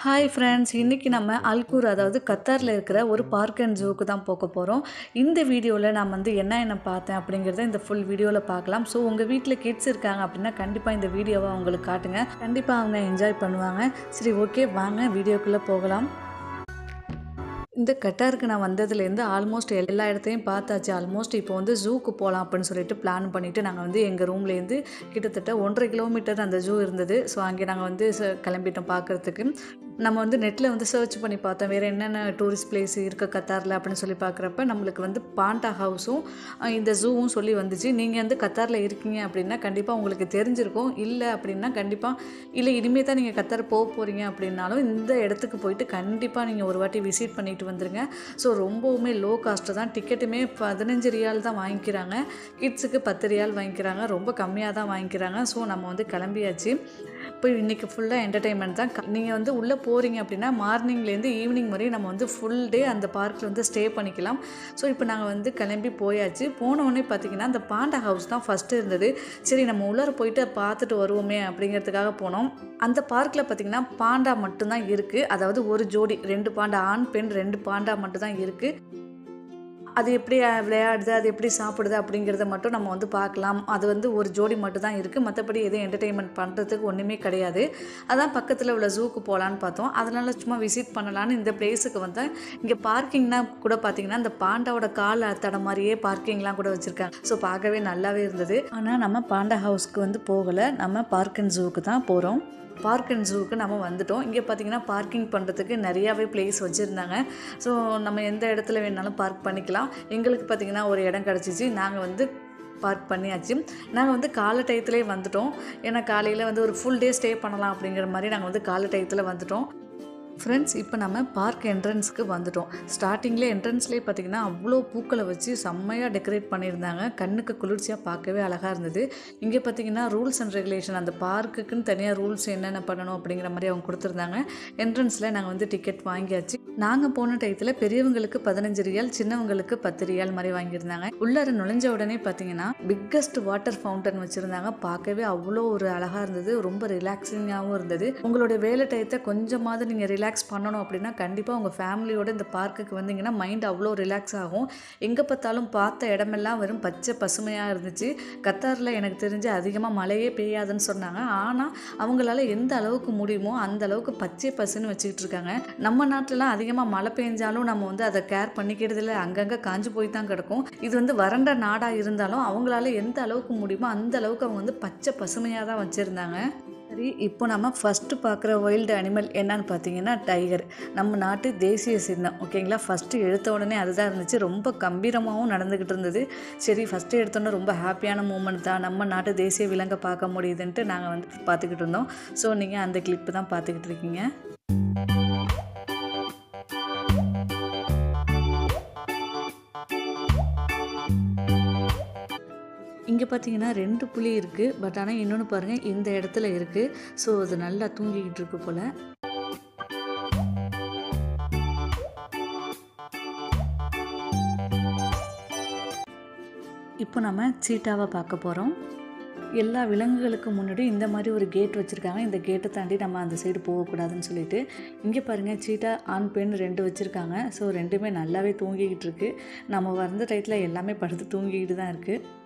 Hi friends, இன்றைக்கி நம்ம அல்கூர் அதாவது கத்தாரில் இருக்கிற ஒரு பார்க் அண்ட் ஜூக்கு தான் போக போகிறோம். இந்த வீடியோவில் நான் வந்து என்ன பார்த்தேன் அப்படிங்கிறத இந்த ஃபுல் வீடியோவில் பார்க்கலாம். ஸோ உங்கள் வீட்டில் கிட்ஸ் இருக்காங்க அப்படின்னா கண்டிப்பாக இந்த வீடியோவை அவங்களுக்கு காட்டுங்க. கண்டிப்பாக அவங்க என்ஜாய் பண்ணுவாங்க. சரி, ஓகே, வாங்க வீடியோக்குள்ளே போகலாம். இந்த கட்டாருக்கு நான் வந்ததுலேருந்து ஆல்மோஸ்ட் எல்லா இடத்தையும் பார்த்தாச்சு. ஆல்மோஸ்ட் இப்போ வந்து ஜூக்கு போகலாம் அப்படின்னு சொல்லிட்டு பிளான் பண்ணிவிட்டு நாங்கள் வந்து எங்கள் ரூம்லேருந்து கிட்டத்தட்ட 1.5 கிலோமீட்டர் அந்த ஜூ இருந்தது. ஸோ அங்கே நாங்கள் வந்து கிளம்பிட்டோம் பார்க்குறதுக்கு. நம்ம வந்து நெட்டில் வந்து சர்ச் பண்ணி பார்த்தோம் வேறு என்னென்ன டூரிஸ்ட் பிளேஸ் இருக்குது கத்தாரில் அப்படின்னு சொல்லி பார்க்குறப்ப நம்மளுக்கு வந்து பாண்டா ஹவுஸும் இந்த ஜூவும் சொல்லி வந்துச்சு. நீங்கள் வந்து கத்தாரில் இருக்கீங்க அப்படின்னா கண்டிப்பாக உங்களுக்கு தெரிஞ்சிருக்கும். இல்லை அப்படின்னா கண்டிப்பாக இல்லை இனிமேல் தான் நீங்கள் கத்தார் போக போகிறீங்க அப்படின்னாலும் இந்த இடத்துக்கு போயிட்டு கண்டிப்பாக நீங்கள் ஒரு வாட்டி விசிட் பண்ணிட்டு வந்துடுங்க. ஸோ ரொம்பவுமே லோ காஸ்ட்டு தான். டிக்கெட்டுமே 15 ரியால் தான் வாங்கிக்கிறாங்க. கிட்ஸுக்கு 10 ரியால் வாங்கிக்கிறாங்க. ரொம்ப கம்மியாக தான் வாங்கிக்கிறாங்க. ஸோ நம்ம வந்து கிளம்பியாச்சு. இப்போ இன்றைக்கி ஃபுல்லாக என்டர்டெயின்மெண்ட் தான். நீங்கள் வந்து உள்ளே போகிறீங்க அப்படின்னா மார்னிங்லேருந்து ஈவினிங் வரையும் நம்ம வந்து ஃபுல் டே அந்த பார்க்கில் வந்து ஸ்டே பண்ணிக்கலாம். ஸோ இப்போ நாங்கள் வந்து கிளம்பி போயாச்சு. போனோடனே பார்த்திங்கன்னா அந்த பாண்டா ஹவுஸ் தான் ஃபஸ்ட்டு இருந்தது. சரி, நம்ம உள்ளார போயிட்டு பார்த்துட்டு வருவோமே அப்படிங்கிறதுக்காக போனோம். அந்த பார்க்கில் பார்த்திங்கன்னா பாண்டா மட்டும்தான் இருக்குது. அதாவது ஒரு ஜோடி 2 பாண்டா, ஆண் பெண் 2 பாண்டா மட்டும்தான் இருக்குது. அது எப்படி விளையாடுது, அது எப்படி சாப்பிடுது அப்படிங்கிறத மட்டும் நம்ம வந்து பார்க்கலாம். அது வந்து ஒரு ஜோடி மட்டும் தான் இருக்குது. மற்றபடி எதுவும் என்டர்டெயின்மெண்ட் பண்ணுறதுக்கு ஒன்றுமே கிடையாது. அதான் பக்கத்தில் உள்ள ஜூக்கு போகலான்னு பார்த்தோம். அதனால் சும்மா விசிட் பண்ணலான்னு இந்த பிளேஸுக்கு வந்தேன். இங்கே பார்க்கிங்னா கூட பார்த்திங்கன்னா இந்த பாண்டாவோட கால் தடம் மாதிரியே பார்க்கிங்லாம் கூட வச்சுருக்காங்க. ஸோ பார்க்கவே நல்லாவே இருந்தது. ஆனால் நம்ம பாண்டா ஹவுஸ்க்கு வந்து போகலை. நம்ம பார்க் அண்ட் ஜூக்கு தான் போகிறோம். பார்க் அண்ட் ஜூக்கு நம்ம வந்துட்டோம். இங்கே பார்த்திங்கன்னா பார்க்கிங் பண்ணுறதுக்கு நிறையாவே பிளேஸ் வச்சுருந்தாங்க. ஸோ நம்ம எந்த இடத்துல வேணாலும் பார்க் பண்ணிக்கலாம். எங்களுக்கு பார்த்திங்கன்னா ஒரு இடம் கிடச்சிச்சு. நாங்கள் வந்து பார்க் பண்ணியாச்சு. நாங்கள் வந்து காலை டயத்துலேயே வந்துட்டோம். ஏன்னா காலையில் வந்து ஒரு ஃபுல் டே ஸ்டே பண்ணலாம் அப்படிங்கிற மாதிரி நாங்கள் வந்து காலை டயத்தில் வந்துட்டோம். ஃப்ரெண்ட்ஸ், இப்போ நம்ம பார்க் என்ட்ரன்ஸ்க்கு வந்துட்டோம். ஸ்டார்டிங்கில் என்ட்ரன்ஸ்லேயே பார்த்திங்கன்னா அவ்வளோ பூக்களை வச்சு செம்மையாக டெக்கரேட் பண்ணியிருந்தாங்க. கண்ணுக்கு குளிர்ச்சியாக பார்க்கவே அழகாக இருந்தது. இங்கே பார்த்திங்கன்னா ரூல்ஸ் அண்ட் ரெகுலேஷன், அந்த பார்க்குக்குன்னு தனியாக ரூல்ஸ் என்னென்ன பண்ணணும் அப்படிங்கிற மாதிரி அவங்க கொடுத்துருந்தாங்க. என்ட்ரன்ஸில் நாங்கள் வந்து டிக்கெட் வாங்கியாச்சு. நாங்கள் போன டயத்தில் பெரியவங்களுக்கு 15 ரியால், சின்னவங்களுக்கு 10 ரியால் மாதிரி வாங்கியிருந்தாங்க. உள்ளார நுழைஞ்ச உடனே பார்த்திங்கன்னா பிக்கஸ்ட் வாட்டர் ஃபவுண்டன் வச்சுருந்தாங்க. பார்க்கவே அவ்வளோ ஒரு அழகாக இருந்தது. ரொம்ப ரிலாக்ஸிங்காகவும் இருந்தது. உங்களுடைய வேலை டயத்தை கொஞ்சமாவது நீங்கள் ரிலாக்ஸ் பண்ணணும் அப்படின்னா கண்டிப்பாக உங்கள் ஃபேமிலியோட இந்த பார்க்குக்கு வந்தீங்கன்னா மைண்ட் அவ்வளோ ரிலாக்ஸ் ஆகும். எங்கே பார்த்தாலும் பார்த்த இடமெல்லாம் வெறும் பச்சை பசுமையாக இருந்துச்சு. கத்தாரில் எனக்கு தெரிஞ்சு அதிகமாக மழையே பெய்யாதுன்னு சொன்னாங்க. ஆனால் அவங்களால எந்த அளவுக்கு முடியுமோ அந்த அளவுக்கு பச்சை பசுன்னு வச்சுக்கிட்டு இருக்காங்க. நம்ம நாட்டிலலாம் அதிகமாக மழை பெஞ்சாலும் நம்ம வந்து அதை கேர் பண்ணிக்கிறது இல்லை. அங்கங்கே காஞ்சு போய் தான் கிடக்கும். இது வந்து வறண்ட நாடாக இருந்தாலும் அவங்களால எந்த அளவுக்கு முடியுமோ அந்த அளவுக்கு அவங்க வந்து பச்சை பசுமையாக தான் வச்சுருந்தாங்க. சரி, இப்போ நம்ம ஃபஸ்ட்டு பார்க்குற வைல்டு அனிமல் என்னன்னு பார்த்தீங்கன்னா டைகர். நம்ம நாட்டு தேசிய சின்னம், ஓகேங்களா. ஃபஸ்ட்டு எடுத்த உடனே அதுதான் இருந்துச்சு. ரொம்ப கம்பீரமாகவும் நடந்துக்கிட்டு இருந்தது. சரி, ஃபஸ்ட்டு எடுத்தோன்னே ரொம்ப ஹாப்பியான மூமெண்ட் தான், நம்ம நாட்டு தேசிய விலங்கை பார்க்க முடியுதுன்ட்டு நாங்கள் வந்து பார்த்துக்கிட்டு இருந்தோம். ஸோ நீங்கள் அந்த கிளிப்பு தான் பார்த்துக்கிட்டு இருக்கீங்க. இங்கே பார்த்தீங்கன்னா 2 புலி இருக்குது. பட் ஆனால் இன்னொன்று பாருங்கள், இந்த இடத்துல இருக்குது. ஸோ அது நல்லா தூங்கிக்கிட்டு இருக்கு போல். இப்போ நம்ம சீட்டாவை பார்க்க போகிறோம். எல்லா விலங்குகளுக்கு முன்னாடி இந்த மாதிரி ஒரு கேட் வச்சுருக்காங்க. இந்த கேட்டை தாண்டி நம்ம அந்த சைடு போகக்கூடாதுன்னு சொல்லிட்டு. இங்கே பாருங்கள், சீட்டா ஆண் பெண் 2 வச்சுருக்காங்க. ஸோ 2மே நல்லாவே தூங்கிக்கிட்டு இருக்குது. நம்ம வந்த டயத்தில் எல்லாமே படுத்து தூங்கிக்கிட்டு தான் இருக்குது.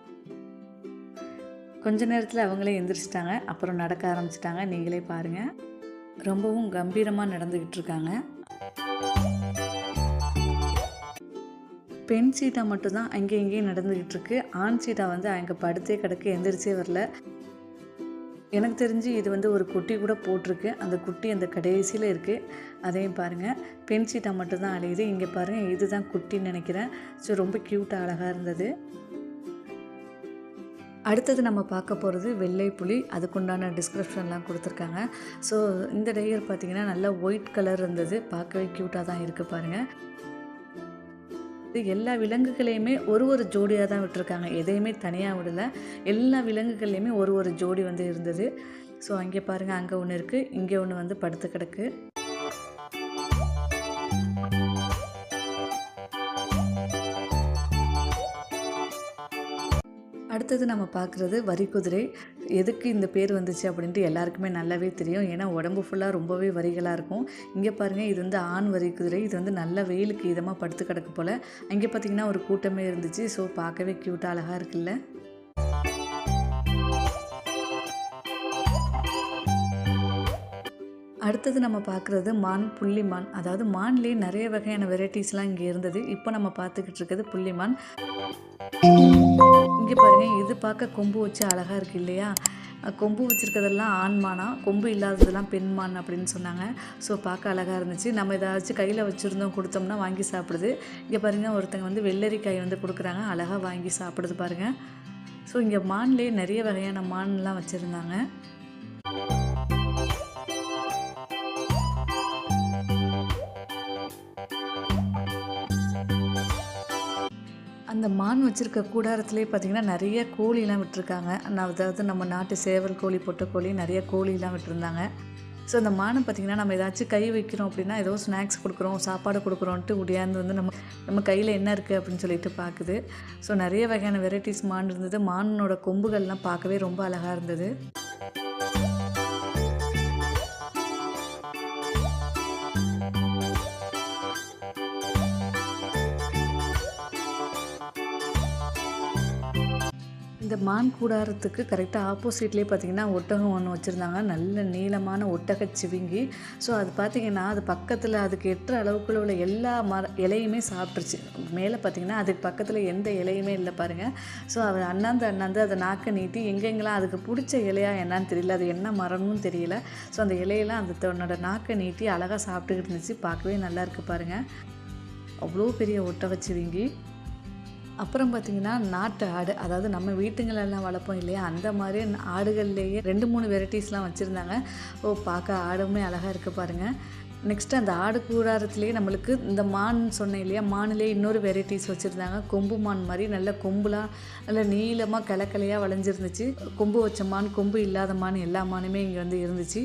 கொஞ்ச நேரத்தில் அவங்களே எந்திரிச்சிட்டாங்க. அப்புறம் நடக்க ஆரம்பிச்சிட்டாங்க. நீங்களே பாருங்கள், ரொம்பவும் கம்பீரமாக நடந்துக்கிட்டு இருக்காங்க. பெண் சீட்டா மட்டும்தான் அங்கே இங்கேயும் நடந்துக்கிட்டு இருக்கு. ஆண் சீட்டா வந்து அங்கே படுத்தே கிடக்கு, எந்திரிச்சே வரல. எனக்கு தெரிஞ்சு இது வந்து ஒரு குட்டி கூட போட்டிருக்கு. அந்த குட்டி அந்த கடைசியில் இருக்குது. அதையும் பாருங்கள். பெண் சீட்டா மட்டும்தான் அலையுது. இங்கே பாருங்கள், இதுதான் குட்டின்னு நினைக்கிறேன். ஸோ ரொம்ப க்யூட்டாக அழகாக இருந்தது. அடுத்தது நம்ம பார்க்க போகிறது வெள்ளை புலி. அதுக்குண்டான டிஸ்கிரிப்ஷன்லாம் கொடுத்துருக்காங்க. ஸோ இந்த டைகர் பார்த்திங்கன்னா நல்லா ஒயிட் கலர் இருந்தது. பார்க்கவே க்யூட்டாக தான் இருக்குது பாருங்கள். எல்லா விலங்குகளையுமே ஒரு ஜோடியாக தான் விட்டுருக்காங்க. எதையுமே தனியாக விடலை. எல்லா விலங்குகள்லையுமே ஒரு ஜோடி வந்து இருந்தது. ஸோ அங்கே பாருங்கள், அங்கே ஒன்று இருக்குது, இங்கே ஒன்று வந்து படுத்து கிடக்கு. அடுத்தது நம்ம பார்க்குறது வரிக்குதிரை. எதுக்கு இந்த பேர் வந்துச்சு அப்படின்ட்டு எல்லாருக்குமே நல்லாவே தெரியும். ஏன்னா உடம்பு ஃபுல்லாக ரொம்பவே வரிகளாக இருக்கும். இங்கே பாருங்கள், இது வந்து ஆண் வரிக்குதிரை. இது வந்து நல்ல வெயிலுக்கு இதமாக படுத்து கிடக்கு போல். அங்கே பார்த்திங்கன்னா ஒரு கூட்டமே இருந்துச்சு. ஸோ பார்க்கவே க்யூட்டாக அழகாக இருக்குல்ல. அடுத்தது நம்ம பார்க்குறது மான், புள்ளிமான். அதாவது மான்லேயே நிறைய வகையான வெரைட்டிஸ்லாம் இங்கே இருந்தது. இப்போ நம்ம பார்த்துக்கிட்டு இருக்கிறது புள்ளிமான். இங்கே பாருங்கள், இது பார்க்க கொம்பு வச்சு அழகாக இருக்குது இல்லையா? கொம்பு வச்சுருக்கிறதெல்லாம் ஆண்மானா, கொம்பு இல்லாததெல்லாம் பெண்மான் அப்படின்னு சொன்னாங்க. ஸோ பார்க்க அழகாக இருந்துச்சு. நம்ம ஏதாச்சும் கையில் வச்சுருந்தோம் கொடுத்தோம்னா வாங்கி சாப்பிடுது. இங்கே பாருங்கள், ஒருத்தங்க வந்து வெள்ளரிக்காய் வந்து கொடுக்குறாங்க, அழகாக வாங்கி சாப்பிடுது பாருங்கள். ஸோ இங்கே மான்லேயே நிறைய வகையான மான்லாம் வச்சுருந்தாங்க. அந்த மான் வச்சுருக்க கூடாரத்துலேயே பார்த்திங்கன்னா நிறைய கோழிலாம் விட்டுருக்காங்க. அதாவது நம்ம நாட்டு சேவல் கோழி, பொட்டை கோழி, நிறைய கோழிலாம் விட்டுருந்தாங்க. ஸோ அந்த மானை பார்த்திங்கன்னா நம்ம ஏதாச்சும் கை வைக்கிறோம் அப்படின்னா, ஏதோ ஸ்நாக்ஸ் கொடுக்குறோம், சாப்பாடு கொடுக்குறோன்ட்டு உடையாந்து வந்து நம்ம கையில் என்ன இருக்குது அப்படின்னு சொல்லிட்டு பார்க்குது. ஸோ நிறைய வகையான வெரைட்டிஸ் மான் இருந்தது. மானோட கொம்புகள்லாம் பார்க்கவே ரொம்ப அழகாக இருந்தது. இந்த மான் கூடாரத்துக்கு கரெக்டாக ஆப்போசிட்லேயே பார்த்திங்கன்னா ஒட்டகம் ஒன்று வச்சுருந்தாங்க. நல்ல நீளமான ஒட்டகச்சிவிங்கி. ஸோ அது பார்த்திங்கன்னா அது பக்கத்தில் அதுக்கு எட்டுற அளவுக்குள்ள உள்ள எல்லா இலையுமே சாப்பிட்ருச்சு. மேலே பார்த்திங்கன்னா அதுக்கு பக்கத்தில் எந்த இலையுமே இல்லை பாருங்கள். ஸோ அது அண்ணாந்து அதை நாக்க நீட்டி எங்கெங்கெல்லாம் அதுக்கு பிடிச்ச இலையா என்னான்னு தெரியல, அது என்ன மரம்னு தெரியல. ஸோ அந்த இலையெல்லாம் அந்த தன்னோட நாக்க நீட்டி அழகாக சாப்பிட்டுக்கிட்டு இருந்துச்சு. பார்க்கவே நல்லா இருக்குது பாருங்கள். அவ்வளோ பெரிய ஒட்டகச்சிவிங்கி. அப்புறம் பார்த்திங்கன்னா நாட்டு ஆடு, அதாவது நம்ம வீட்டுங்களெல்லாம் வளர்ப்போம் இல்லையா, அந்த மாதிரி ஆடுகள்லேயே 2-3 வெரைட்டிஸ்லாம் வச்சுருந்தாங்க. பார்க்க ஆடுமே அழகாக இருக்குது பாருங்கள். நெக்ஸ்ட்டு அந்த ஆடு கூடாரத்துலேயே நம்மளுக்கு இந்த மான் சொன்னேன் இல்லையா, மானிலே இன்னொரு வெரைட்டிஸ் வச்சுருந்தாங்க. கொம்பு மான் மாதிரி நல்ல கொம்புலாம் நல்ல நீளமாக கிளக்கிளையாக வளைஞ்சிருந்துச்சு. கொம்பு வச்ச மான், கொம்பு இல்லாத மான், எல்லா மானுமே இங்கே வந்து இருந்துச்சு.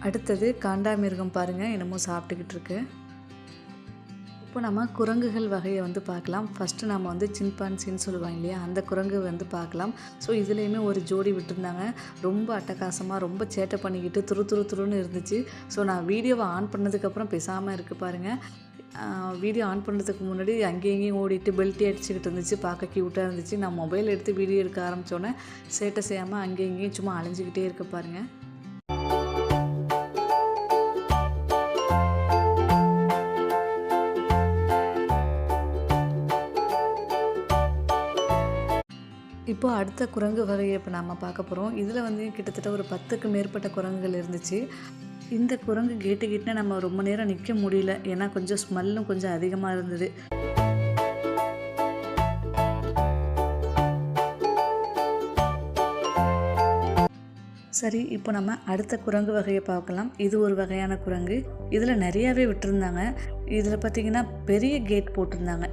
அடுத்தது காண்டாமிருகம் பாருங்கள், என்னமோ சாப்பிட்டுக்கிட்டு இருக்கு. இப்போ நம்ம குரங்குகள் வகையை வந்து பார்க்கலாம். ஃபஸ்ட்டு நம்ம வந்து சிம்பான்சின்னு சொல்லுவாங்க இல்லையா, அந்த குரங்கு வந்து பார்க்கலாம். ஸோ இதுலேயுமே ஒரு ஜோடி விட்டுருந்தாங்க. ரொம்ப அட்டகாசமாக ரொம்ப சேட்டை பண்ணிக்கிட்டு துருன்னு இருந்துச்சு. ஸோ நான் வீடியோவை ஆன் பண்ணதுக்கப்புறம் பேசாமல் இருக்குது பாருங்கள். வீடியோ ஆன் பண்ணுறதுக்கு முன்னாடி அங்கேயும் ஓடிட்டு பெல்ட்டி அடிச்சுக்கிட்டு இருந்துச்சு. பார்க்க க்யூட்டாக இருந்துச்சு. நான் மொபைல் எடுத்து வீடியோ எடுக்க ஆரம்பித்தோன்னே சேட்டை செய்யாமல் அங்கேயும் சும்மா அலைஞ்சிக்கிட்டே இருக்க பாருங்கள். இப்போ அடுத்த குரங்கு வகையை இப்போ நம்ம பார்க்க போகிறோம். இதில் வந்து கிட்டத்தட்ட ஒரு 10க்கு மேற்பட்ட குரங்குகள் இருந்துச்சு. இந்த குரங்கு கேட்டுக்கிட்டே நம்ம ரொம்ப நேரம் நிற்க முடியல. ஏன்னா கொஞ்சம் ஸ்மெல்லும் கொஞ்சம் அதிகமாக இருந்தது. சரி, இப்போ நம்ம அடுத்த குரங்கு வகையை பார்க்கலாம். இது ஒரு வகையான குரங்கு. இதில் நிறையாவே விட்டுருந்தாங்க. இதில் பார்த்திங்கன்னா பெரிய கேட் போட்டிருந்தாங்க.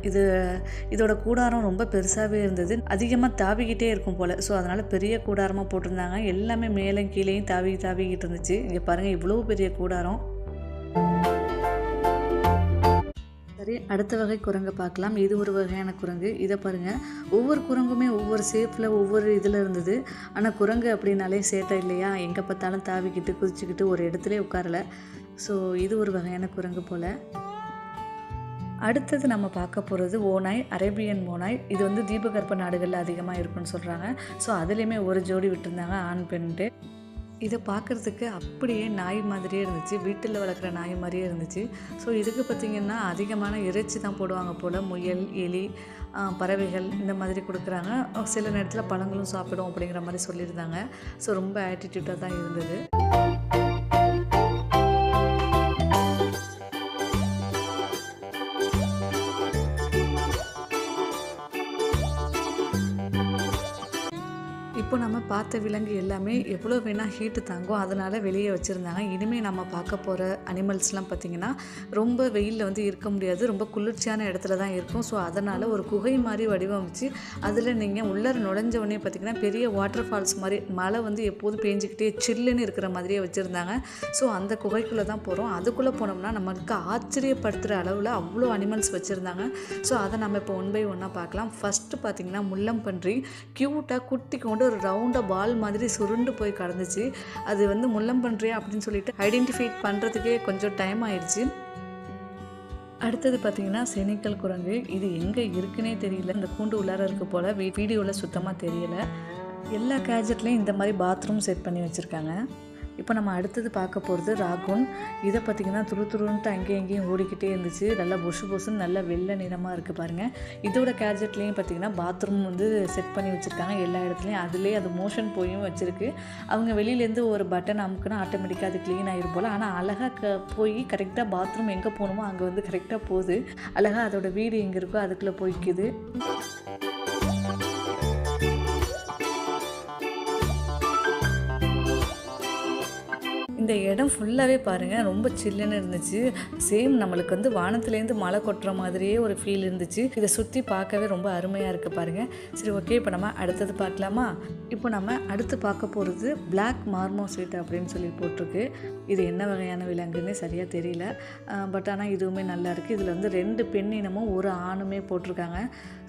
இதோட கூடாரம் ரொம்ப பெருசாகவே இருந்தது. அதிகமாக தாவிக்கிட்டே இருக்கும் போல். ஸோ அதனால் பெரிய கூடாரமாக போட்டிருந்தாங்க. எல்லாமே மேலே கீழேயும் தாவிக்கிட்டு இருந்துச்சு. இங்கே பாருங்கள், இவ்வளோ பெரிய கூடாரம். சரி, அடுத்த வகை குரங்கை பார்க்கலாம். இது ஒரு வகையான குரங்கு. இதை பாருங்கள், ஒவ்வொரு குரங்குமே ஒவ்வொரு ஷேப்பில் ஒவ்வொரு இதில் இருந்தது. ஆனால் குரங்கு அப்படின்னாலே சேட்டை இல்லையா, எங்கே பார்த்தாலும் தாவிக்கிட்டு குதிச்சுக்கிட்டு ஒரு இடத்துல உட்காரலை. ஸோ இது ஒரு வகையான குரங்கு போல். அடுத்தது நம்ம பார்க்க போகிறது ஓநாய், அரேபியன் ஓநாய். இது வந்து தீபகற்ப நாடுகளில் அதிகமாக இருக்குன்னு சொல்கிறாங்க. ஸோ அதுலேயுமே ஒரு ஜோடி விட்டுருந்தாங்க, ஆண் பெண்ட்டு. இதை பார்க்குறதுக்கு அப்படியே நாய் மாதிரியே இருந்துச்சு. வீட்டில் வளர்க்குற நாய் மாதிரியே இருந்துச்சு. ஸோ இதுக்கு பார்த்திங்கன்னா அதிகமான இறைச்சி தான் போடுவாங்க போல். முயல், எலி, பறவைகள் இந்த மாதிரி கொடுக்குறாங்க. சில நேரத்தில் பழங்களும் சாப்பிடும் அப்படிங்கிற மாதிரி சொல்லியிருந்தாங்க. ஸோ ரொம்ப ஆட்டிடியூட்டாக தான் இருந்தது. இப்போ நம்ம பார்த்த விலங்கு எல்லாமே எவ்வளோ வேணால் ஹீட்டு தாங்கும், அதனால் வெளியே வச்சுருந்தாங்க. இனிமேல் நம்ம பார்க்க போகிற அனிமல்ஸ்லாம் பார்த்திங்கன்னா ரொம்ப வெயிலில் வந்து இருக்க முடியாது, ரொம்ப குளிர்ச்சியான இடத்துல தான் இருக்கும். ஸோ அதனால் ஒரு குகை மாதிரி வடிவமைச்சு அதில் நீங்கள் உள்ளே நுழைஞ்சவொடனே பார்த்திங்கன்னா பெரிய வாட்டர் ஃபால்ஸ் மாதிரி மழை வந்து எப்போதும் பேஞ்சிக்கிட்டே சில்லுன்னு இருக்கிற மாதிரியே வச்சுருந்தாங்க. ஸோ அந்த குகைக்குள்ளே தான் போகிறோம். அதுக்குள்ளே போனோம்னா நம்மளுக்கு ஆச்சரியப்படுத்துகிற அளவில் அவ்வளோ அனிமல்ஸ் வச்சுருந்தாங்க. ஸோ அதை நம்ம இப்போ ஒன் பை ஒன்னாக பார்க்கலாம். ஃபஸ்ட்டு பார்த்திங்கன்னா முள்ளம்பன்றி க்யூட்டாக குட்டி கொண்டு ஒரு ரவுண்டாக பால் மாதிரி சுருண்டு போய் கடந்துச்சு. அது வந்து முள்ளம்பன்றியா அப்படின்னு சொல்லிட்டு ஐடென்டிஃபை பண்ணுறதுக்கே கொஞ்சம் டைம் ஆயிடுச்சு. அடுத்தது பார்த்திங்கன்னா செனிக்கல் குரங்கு. இது எங்கே இருக்குன்னே தெரியல, இந்த கூண்டு உள்ளார இருக்க போல் வீடியோவில் சுத்தமாக தெரியலை. எல்லா கேஜெட்லேயும் இந்த மாதிரி பாத்ரூம் செட் பண்ணி வச்சுருக்காங்க. இப்போ நம்ம அடுத்தது பார்க்க போகிறது ராகூன். இதை பார்த்திங்கன்னா துருன்ட்டு அங்கேயும் இங்கேயும் ஓடிக்கிட்டே இருந்துச்சு. நல்லா பொசுன்னு நல்லா வெள்ளை நிறமாக இருக்குது பாருங்கள். இதோட கேஜெட்லேயும் பார்த்திங்கன்னா பாத்ரூம் வந்து செட் பண்ணி வச்சுருக்காங்க எல்லா இடத்துலையும். அதுலேயே அது மோஷன் போயும் வச்சுருக்கு. அவங்க வெளியிலேருந்து ஒரு பட்டன் அமுக்குனா ஆட்டோமேட்டிக்காக அது க்ளீன் ஆகிரும் போல். ஆனால் அழகாக போய் கரெக்டாக பாத்ரூம் எங்கே போகணுமோ அங்கே வந்து கரெக்டாக போகுது. அழகாக அதோடய வீடு எங்கே இருக்கோ அதுக்குள்ளே போய்க்குது. இந்த இடம் ஃபுல்லாகவே பாருங்கள் ரொம்ப சில்லுன்னு இருந்துச்சு. சேம் நம்மளுக்கு வந்து வானத்துலேருந்து மழை கொட்டுற மாதிரியே ஒரு ஃபீல் இருந்துச்சு. இதை சுற்றி பார்க்கவே ரொம்ப அருமையாக இருக்குது பாருங்கள். சரி, ஓகே, இப்போ நம்ம அடுத்தது பார்க்கலாமா? இப்போ நம்ம அடுத்து பார்க்க போகிறது பிளாக் மார்மோசைட் அப்படின்னு சொல்லி போட்டிருக்கு. இது என்ன வகையான விலங்குன்னு சரியாக தெரியல. பட் ஆனால் இதுவுமே நல்லா இருக்குது. இதில் வந்து 2 பெண் இனமும் ஒரு ஆணுமே போட்டிருக்காங்க.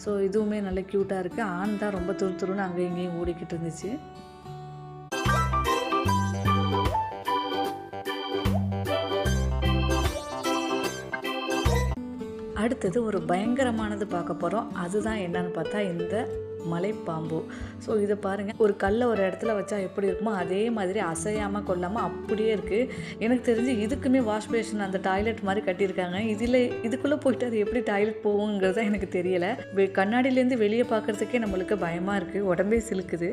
ஸோ இதுவுமே நல்ல க்யூட்டாக இருக்குது. ஆண் தான் ரொம்ப துருன்னு அங்கே இங்கேயும் ஓடிக்கிட்டு இருந்துச்சு. அடுத்தது ஒரு பயங்கரமானது பார்க்க போகிறோம். அதுதான் என்னன்னு பார்த்தா இந்த மலைப்பாம்பு. ஸோ இதை பாருங்கள், ஒரு கல்லை ஒரு இடத்துல வச்சா எப்படி இருக்குமோ அதே மாதிரி அசையாமல் கொள்ளாமல் அப்படியே இருக்குது. எனக்கு தெரிஞ்சு இதுக்குமே வாஷ் பேஷன் அந்த டாய்லெட் மாதிரி கட்டியிருக்காங்க. இதுக்குள்ளே போயிட்டு அது எப்படி டாய்லெட் போகுங்கிறத எனக்கு தெரியலை. கண்ணாடியிலேருந்து வெளியே பார்க்குறதுக்கே நம்மளுக்கு பயமாக இருக்குது, உடம்பே சிலுக்குது.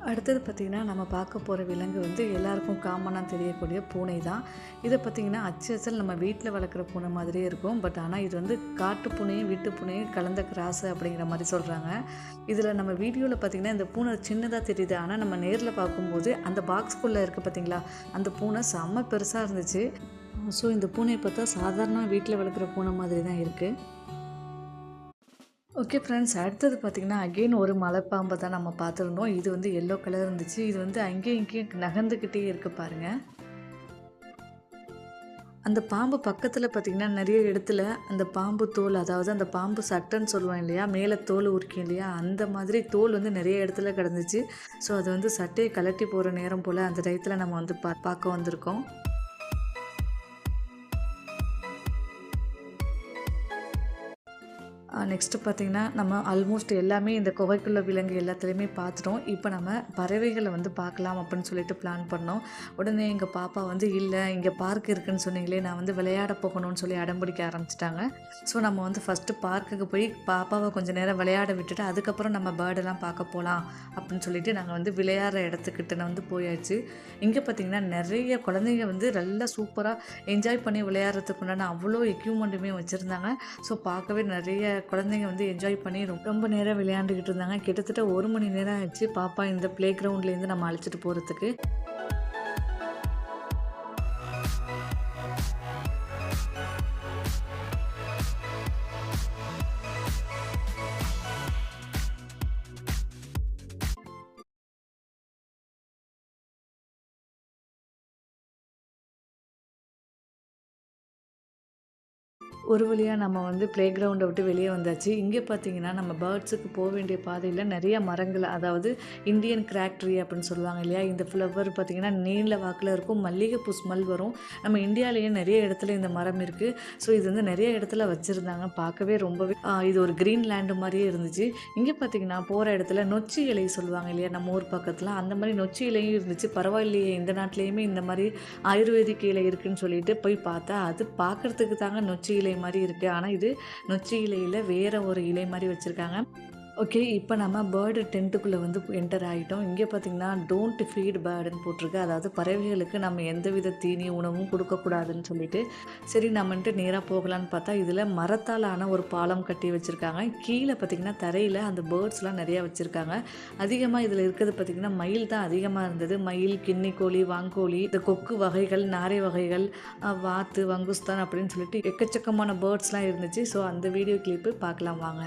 அடுத்தது பார்த்திங்கன்னா நம்ம பார்க்க போகிற விலங்கு வந்து எல்லாருக்கும் காமனாக தெரியக்கூடிய பூனை தான். இதை பார்த்திங்கன்னா அச்சல் நம்ம வீட்டில் வளர்க்குற பூனை மாதிரியே இருக்கும். பட் ஆனால் இது வந்து காட்டு பூனையும் வீட்டு பூனையும் கலந்த கிராஸு அப்படிங்கிற மாதிரி சொல்கிறாங்க. இதில் நம்ம வீடியோவில் பார்த்திங்கன்னா இந்த பூனை சின்னதாக தெரியுது. ஆனால் நம்ம நேரில் பார்க்கும்போது அந்த பாக்ஸ்குள்ளே இருக்குது பார்த்திங்களா, அந்த பூனை செம்ம பெருசாக இருந்துச்சு. ஸோ இந்த பூனையை பார்த்தா சாதாரண வீட்டில் வளர்க்குற பூனை மாதிரி தான் இருக்குது. ஓகே ஃப்ரெண்ட்ஸ், அடுத்தது பார்த்திங்கன்னா அகெயின் ஒரு மலைப்பாம்பை தான் நம்ம பார்த்துருந்தோம். இது வந்து எல்லோ கலர் இருந்துச்சு. இது வந்து அங்கேயும் இங்கேயும் நகர்ந்துக்கிட்டே இருக்குது பாருங்கள். அந்த பாம்பு பக்கத்தில் பார்த்திங்கன்னா நிறைய இடத்துல அந்த பாம்பு தோல், அதாவது அந்த பாம்பு சட்டைன்னு சொல்லுவோம் இல்லையா, மேலே தோல் உரிக்கும் இல்லையா, அந்த மாதிரி தோல் வந்து நிறைய இடத்துல கிடந்துச்சு. ஸோ அது வந்து சட்டையை கலட்டி போகிற நேரம் போல் அந்த டயத்தில் நம்ம வந்து பார்க்க வந்திருக்கோம். நெக்ஸ்ட்டு பார்த்திங்கன்னா நம்ம ஆல்மோஸ்ட் எல்லாமே இந்த குகைக்குள்ள விலங்கு எல்லாத்துலேயுமே பார்த்துட்டோம். இப்போ நம்ம பறவைகளை வந்து பார்க்கலாம் அப்படின்னு சொல்லிட்டு பிளான் பண்ணோம். உடனே எங்கள் பாப்பா வந்து இல்லை, இங்கே பார்க் இருக்குதுன்னு சொன்னீங்களே, நான் வந்து விளையாட போகணும்னு சொல்லி அடம்பிடிக்க ஆரம்பிச்சிட்டாங்க. ஸோ நம்ம வந்து ஃபஸ்ட்டு பார்க்குக்கு போய் பாப்பாவை கொஞ்சம் நேரம் விளையாட விட்டுட்டு அதுக்கப்புறம் நம்ம பேர்டெல்லாம் பார்க்க போகலாம் அப்படின்னு சொல்லிட்டு நாங்கள் வந்து விளையாடுற இடத்துக்கிட்ட வந்து போயாச்சு. இங்கே பார்த்திங்கன்னா நிறைய குழந்தைங்க வந்து நல்லா சூப்பராக என்ஜாய் பண்ணி விளையாடுறதுக்கு உண்டான அவ்வளோ எக்யூப்மெண்ட்டுமே வச்சுருந்தாங்க. ஸோ பார்க்கவே நிறைய குழந்தைங்க வந்து என்ஜாய் பண்ணி ரொம்ப நேரம் விளையாண்டுக்கிட்டு இருந்தாங்க. கிட்டத்தட்ட 1 மணி நேரம் ஆயிடுச்சு பாப்பா இந்த ப்ளே கிரவுண்ட்லேருந்து நம்ம அழைச்சிட்டு போகிறதுக்கு. ஒரு வழியா நம்ம வந்து ப்ளே கிரவுண்ட விட்டு வெளியே வந்தாச்சு. இங்கே பார்த்தீங்கன்னா, நம்ம பேர்ட்ஸுக்கு வேண்டிய பாதையில நெறைய மரங்கள், அதாவது இண்டியன் கிராக் ட்ரீ அப்படின்னு சொல்லுவாங்க இல்லையா? இந்த ஃப்ளவர் பார்த்தீங்கன்னா, நீல வாக்குல இருக்கும். மல்லிகைப்பூ ஸ்மெல் வரும். நம்ம இந்தியாவிலேயே நெறைய இடத்துல இந்த மரம் இருக்கு. ஸோ இது வந்து நெறைய இடத்துல வச்சிருந்தாங்க. பார்க்கவே ரொம்பவே இது ஒரு கிரீன் லேண்ட் மாரியே இருந்துச்சு. இங்கே பார்த்தீங்கன்னா, போற இடத்துல நொச்சி இலை சொல்லுவாங்க இல்லையா? நம்ம ஊர் பக்கத்துல. அந்த மாரி நொச்சி இலையும் இருந்துச்சு. பரவாயில்லையே, இந்த நாட்டிலேயுமே இந்த மாரி ஆயுர்வேதிக் இலை இருக்குன்னு சொல்லிட்டு போய் பார்த்தா, அது பார்க்கறதுக்கு தாங்க நொச்சி இலை மாரி இருக்கு. ஆனா இது நொச்சி இலையில வேற ஒரு இலை மாரி வச்சிருக்காங்க. ஓகே. இப்ப நம்ம பேர்டு டென்ட்டுக்குள்ள வந்து என்டர் ஆயிட்டோம். இங்க பார்த்தீங்கன்னா, டோன்ட் ஃபீட் பேர்டுன்னு போட்டிருக்கு. அதாவது பறவைகளுக்கு நம்ம எந்தவித தீனி உணவும் குடுக்கக்கூடாதுன்னு சொல்லிட்டு, சரி நம்மன்ட்டு நேரா போகலான்னு பார்த்தா, இதில மரத்தால் ஆன ஒரு பாலம் கட்டி வச்சிருக்காங்க. கீழ பார்த்தீங்கன்னா, தரையில அந்த பேர்ட்ஸ்லாம் நெறையா வச்சிருக்காங்க. அதிகமா இதில இருக்கிறது பார்த்தீங்கன்னா, மயில் தான் அதிகமா இருந்தது. மயில், கின்னிக்கோழி, வான்கோழி, இந்த கொக்கு வகைகள், நாரை வகைகள், வாத்து, வங்குஸ்தான் அப்படின்னு சொல்லிட்டு எக்கச்சக்கமான பேர்ட்ஸ்லாம் இருந்துச்சு. ஸோ அந்த வீடியோ கிளிப்பு பார்க்கலாம் வாங்க.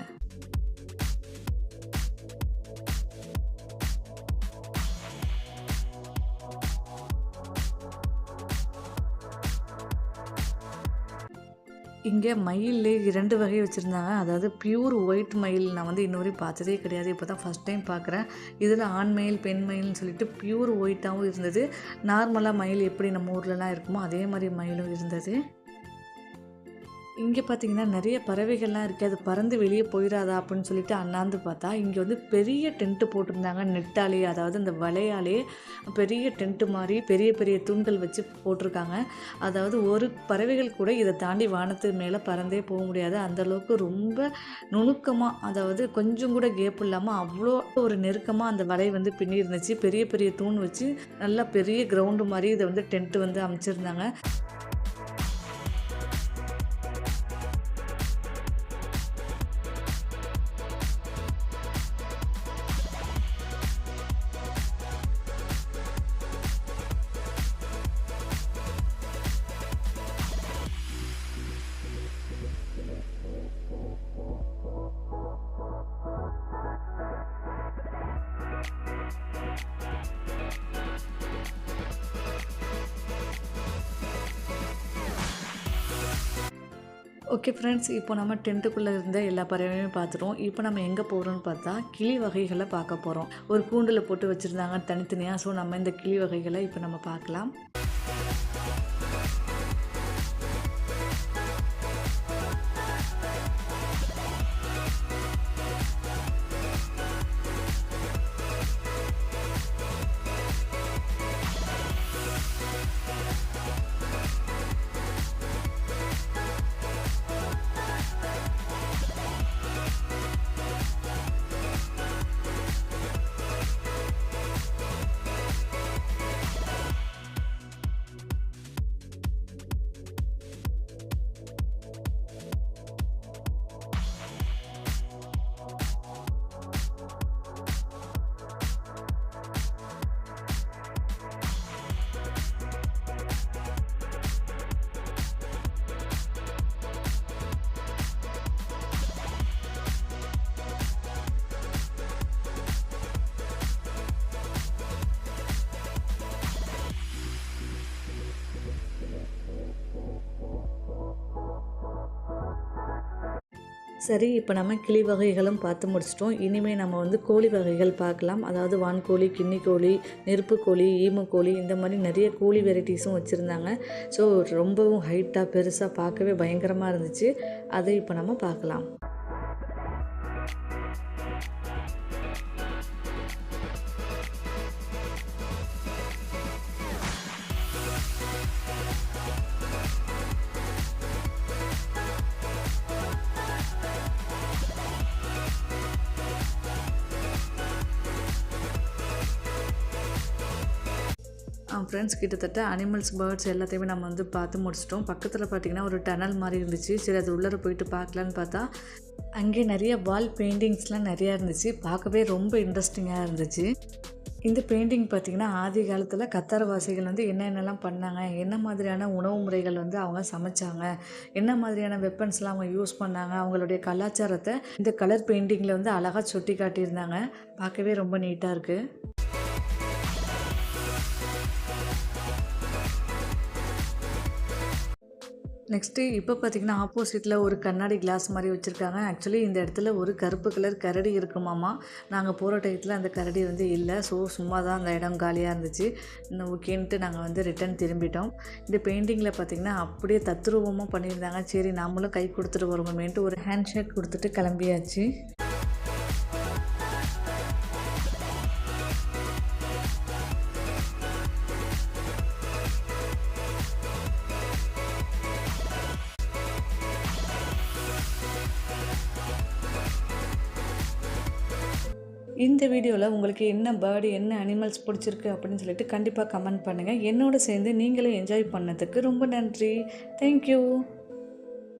இங்க மயில்லே 2 வகை வச்சிருந்தாங்க. அதாவது பியூர் ஒயிட் மயில் நான் வந்து இன்ன வரையும் பார்த்ததே கிடையாது. இப்போ தான் ஃபர்ஸ்ட் டைம் பார்க்குறேன். இதில ஆண் மயில், பெண் மயில்னு சொல்லிட்டு பியூர் ஒயிட்டாவும் இருந்தது. நார்மலா மயில் எப்படி நம்ம ஊர்லலாம் இருக்குமோ அதே மாரி மயிலும் இருந்தது. இங்க பார்த்தீங்கன்னா, நெறைய பறவைகள்லாம் இருக்கு. அது பறந்து வெளிய போயிறாதா அப்படின்னு சொல்லிட்டு அண்ணாந்து பார்த்தா, இங்க வந்து பெரிய டென்ட் போட்டிருந்தாங்க. நெட்டாலேயே, அதாவது இந்த வலையாலேயே பெரிய டென்ட் மாரி பெரிய பெரிய தூண்கள் வச்சு போட்டிருக்காங்க. அதாவது ஒரு பறவைகள் கூட இத தாண்டி வானத்து மேல பறந்தே போ முடியாது. அந்த அளவுக்கு ரொம்ப நுணுக்கமா, அதாவது கொஞ்சம் கூட கேப் இல்லாம அவ்ளோ ஒரு நெருக்கமா அந்த வலை வந்து பின்னி இருந்துச்சு. பெரிய பெரிய தூண் வச்சு நல்லா பெரிய கிரவுண்டு மாரி இத வந்து டென்ட் வந்து அமைச்சிருந்தாங்க. ஓகே ஃப்ரெண்ட்ஸ், இப்போ நம்ம டென்ட்டுக்குள்ளே இருந்த எல்லா பறவையும் பார்த்துட்டோம். இப்போ நம்ம எங்கே போகிறோம்னு பார்த்தா, கிளி வகைகளை பார்க்க போகிறோம். ஒரு கூண்டில் போட்டு வச்சுருந்தாங்க தனித்தனியாக. ஸோ நம்ம இந்த கிளி வகைகளை இப்போ நம்ம பார்க்கலாம். சரி, இப்போ நம்ம கிளி வகைகளும் பார்த்து முடிச்சிட்டோம். இனிமேல் நம்ம வந்து கோழி வகைகள் பார்க்கலாம். அதாவது வான்கோழி, கின்னிக்கோழி, நெருப்புக்கோழி, ஈமுக்கோழி, இந்த மாதிரி நிறைய கோழி வெரைட்டிஸும் வச்சுருந்தாங்க. ஸோ ரொம்பவும் ஹைட்டாக பெருசாக பார்க்கவே பயங்கரமாக இருந்துச்சு. அதை இப்போ நம்ம பார்க்கலாம். ஃப்ரெண்ட்ஸ், கிட்டத்தட்ட அனிமல்ஸ், பேர்ட்ஸ் எல்லாத்தையுமே நம்ம வந்து பார்த்து முடிச்சிட்டோம். பக்கத்தில் பார்த்திங்கன்னா ஒரு டனல் மாதிரி இருந்துச்சு. சரி, அது உள்ளே போயிட்டு பார்க்கலான்னு பார்த்தா, அங்கே நிறைய வால் பெயிண்டிங்ஸ்லாம் நிறையா இருந்துச்சு. பார்க்கவே ரொம்ப இன்ட்ரெஸ்டிங்காக இருந்துச்சு. இந்த பெயிண்டிங் பார்த்திங்கன்னா, ஆதி காலத்தில் கத்தாரவாசிகள் வந்து என்னென்னலாம் பண்ணாங்க, என்ன மாதிரியான உணவு முறைகள் வந்து அவங்க சமைச்சாங்க, என்ன மாதிரியான வெப்பன்ஸ்லாம் அவங்க யூஸ் பண்ணாங்க, அவங்களுடைய கலாச்சாரத்தை இந்த கலர் பெயிண்டிங்கில் வந்து அழகாக சுட்டி காட்டியிருந்தாங்க. பார்க்கவே ரொம்ப நீட்டாக இருக்குது. நெக்ஸ்ட்டு இப்போ பார்த்தீங்கன்னா, ஆப்போசிட்ல ஒரு கண்ணாடி கிளாஸ் மாரி வச்சுருக்காங்க. ஆக்சுவலி இந்த இடத்துல ஒரு கருப்பு கலர் கரடி இருக்குமாமா. நாங்க போற டயத்துல அந்த கரடி வந்து இல்ல. ஸோ சும்மா தான் அந்த இடம் காலியா இருந்துச்சு. ஓகேன்ட்டு நாங்க வந்து ரிட்டர்ன் திரும்பிட்டோம். இந்த பெயிண்டிங்கில பார்த்தீங்கன்னா, அப்படியே தத்ரூபமா பண்ணியிருந்தாங்க. சரி நம்மளும் கை குடுத்துட்டு வருவோமேன்ட்டு ஒரு ஹேண்ட் ஷேக் குடுத்துட்டு கிளம்பியாச்சு. இந்த வீடியோவில் உங்களுக்கு என்ன பேர்டு, என்ன அனிமல்ஸ் பிடிச்சிருக்கு அப்படின்னு சொல்லிட்டு கண்டிப்பாக கமெண்ட் பண்ணுங்கள். என்னோட சேர்ந்து நீங்களும் என்ஜாய் பண்ணதுக்கு ரொம்ப நன்றி. தேங்க்யூ.